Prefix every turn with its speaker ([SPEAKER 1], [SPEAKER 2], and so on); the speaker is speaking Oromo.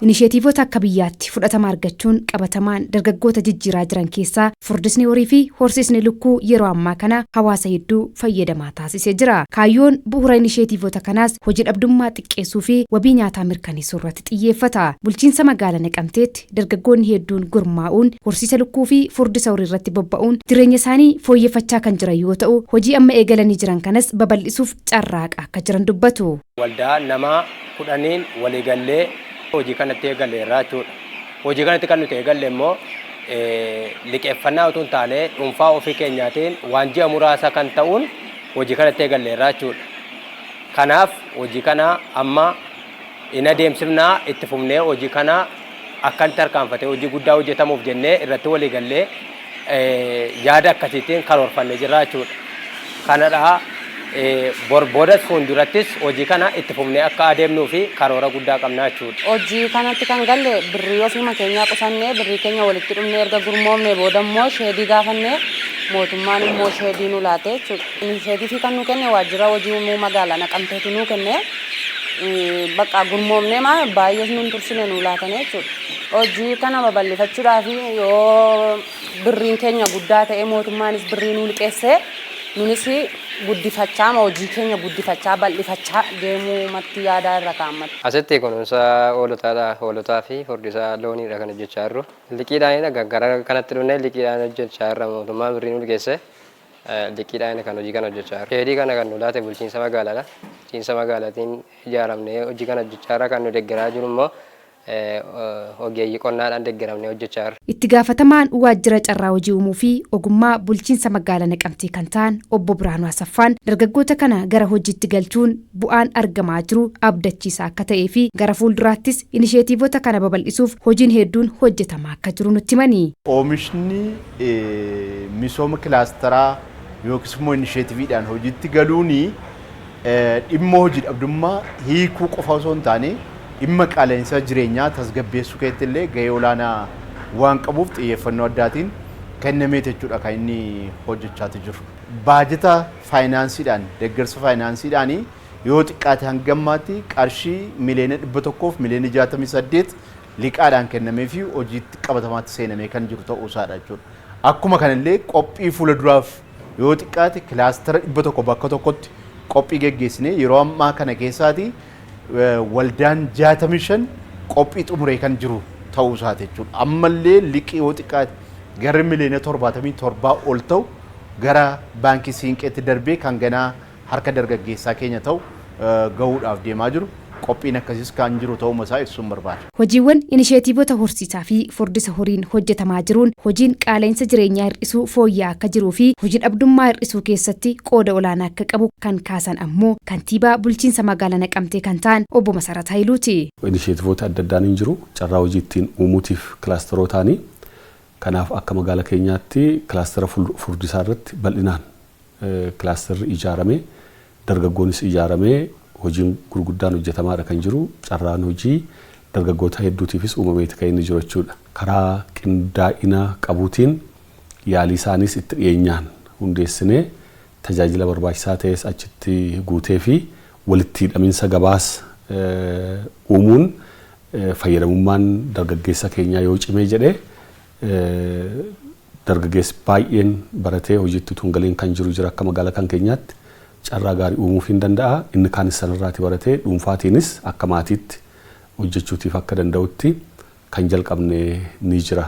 [SPEAKER 1] Inisheetiivoota akka biyyaatti fudhatama argachuun qabatamaan dargaggoota jijjiiraa jiran keessaa furdisni horii fi horsiisni lukkuu yeroo ammaa kana hawaasa hedduu fayyadamaa taasisee jira. Kaayyoon bu'uura inisheetiivoota kanaas hojii dhabdummaa xiqqeessuu fi wabii nyaataa mirkaneessuu irratti xiyyeeffata. Bulchiinsa magaalaa Naqamteetti dargaggoonni hedduun gurmaa'uun horsiisa lukkuu fi furdisa horii irratti bobba'uun jireenya isaanii fooyyeffachaa kan jiran yoo ta'u, hojii amma eegalanii jiran kanas babal'isuuf carraaqaa akka jiran dubbatu.
[SPEAKER 2] Waldaa nama 10 waliigallee hojii kanatti eegalleerra jechuudha. Hojii kanatti kan nuti eegalle immoo liqeeffannaa utuu hin taane dhuunfaa ofii keenyaatiin waan ji'a muraasa kan ta'uun hojii kanatti eegalleerra jechuudha. Kanaaf hojii kana amma in adeemsifnaa itti fufnee hojii kana akkamitti harkaanfatee hojii guddaa hojjetamuuf jennee irratti waliigallee yaada akkasiitiin karoorfannee jirra jechuudha. Kanadhaa borboodas fuuldurattis hojii kana itti fufnee akka adeemnuu fi karoora guddaa qabna jechuudha.
[SPEAKER 3] Hojii kanatti kan galle birrii ofii keenyaa qusannee birrii keenya walitti dhufnee erga gurmoomnee booda immoo sheedii gaafannee mootummaan immoo sheedii nu laate jechuudha. Sheedii fi kan nu kenne waajjira hojii uumuu magaalaa Naqamteetu nu kenne bakka gurmoomnee baay'ee nun tursine nu laatane jechuudha. Hojii kana babal'ifachuudhaaf yoo birriin keenya guddaa ta'e mootummaanis birrii nu liqeessee nunis guddifachaa hojii keenya guddifachaa bal'ifachaa deemuu matti yaadaa irra kaa'amata.
[SPEAKER 4] Asitti kunuunsa hoolotaa fi furdisaa looniidha kan hojjechaa jirru. Liqiidhaan gara kanatti dhufnee liqiidhaan hojjechaa jirra. Mootummaan birrii nu liqeesse liqiidhaan kan hojii kana hojjechaa jirra. Sheedii kana kan nu laate bulchiinsa magaalaadha. Bulchiinsa magaalaatiin ijaaramnee hojii kana hojjechaa jirra. Kan nu deeggaraa jiru immoo ogeeyyii qonnaadhaan deeggaramnee hojjechaa jirra.
[SPEAKER 1] Itti gaafatamaan waajjira carraa hojii uumuu fi ogummaa bulchiinsa magaalaa Naqamtee kan ta'an obbo Biraanuu Asaffaan dargaggoota kana gara hojiitti galchuun bu'aan argamaa jiru abdachiisaa akka ta'ee fi gara fuulduraattis inisheetiivoota kana babal'isuuf hojiin hedduun hojjetamaa akka jiru nutti himani.
[SPEAKER 5] Oomishni misooma kilaasteraa yookiis immoo inisheetiiviidhaan hojiitti galuun dhimma hojii dhabdummaa hiikuu qofa osoo hin taane dhimma qaala'insa jireenyaa tasgabbeessuu keessatti illee gahee olaanaa waan qabuuf xiyyeeffannoo addaatiin kennamee jechuudha kan inni hojjechaa jiru. Baajeta faayinaansiidhaan deeggarsa faayinaansiidhaan yoo xiqqaate hangammaatti qarshii miliyoona 100 fi miliyoona 68 liqaadhaan kennamee fi hojiitti qabatamaatti seenamee kan jiru ta'uu isaadha jechuudha. Akkuma kanallee qophii fuula duraaf yoo xiqqaate kilaastera 100 bakka tokkotti qophii geggeessinee yeroo ammaa kana keessaati waldaan 65 qophii xumuree kan jiru ta'uu isaati jechuudha. Ammallee liqii yoo xiqqaate gara miliyoona 77 ol ta'u gara baankii siinqeetti darbee kan ganaa harka dargaggeessaa keenya ta'u gahuudhaaf deemaa jiru. Qophiin akkasiis kan jiru ta'uu isaa ibsuun barbaada.
[SPEAKER 1] Hojiiwwan inisheetiivoota horsiisaa fi furdisa horiin hojjetamaa jiruun hojiin qaala'insa jireenyaa hir'isuu fooyya'aa akka jiruu fi hojii dhabdummaa hir'isuu keessatti qooda olaanaa akka qabu kan kaasan ammoo kantiibaa bulchiinsa magaalaa Naqamtee kan ta'an obbo Masarat Hayiluuti.
[SPEAKER 6] Inisheetiivoota adda addaan hin jiru carraa hojii ittiin uumuutiif kilaasterootaanii kanaaf akka magaalaa keenyaatti kilaastera furdisaa irratti bal'inaan kilaasterri ijaaramee dargaggoonnis ijaaramee hojiin gurguddaan hojjetamaadha kan jiru carraan hojii dargaggoota hedduutiifis uumameeti kan inni jiru jechuudha. Karaa qindaa'ina qabuutiin yaalii isaanis itti dhiyeenyaan hundeessinee tajaajila barbaachisaa ta'es achitti guutee fi walitti hidhaminsa gabaas uumuun fayyadamummaan dargaggeessa keenyaa yoo cimee jedhee dargaggeessi baay'een baratee hojiitti tungaliin kan jiru jira akka magaalaa kan keenyaatti. Carraa gaarii uumuuf hin danda'a. Inni kaanis sanarraati baratee dhuunfaatiinis akka maatiitti hojjechuutiif akka danda'utti kan jalqabne ni jira.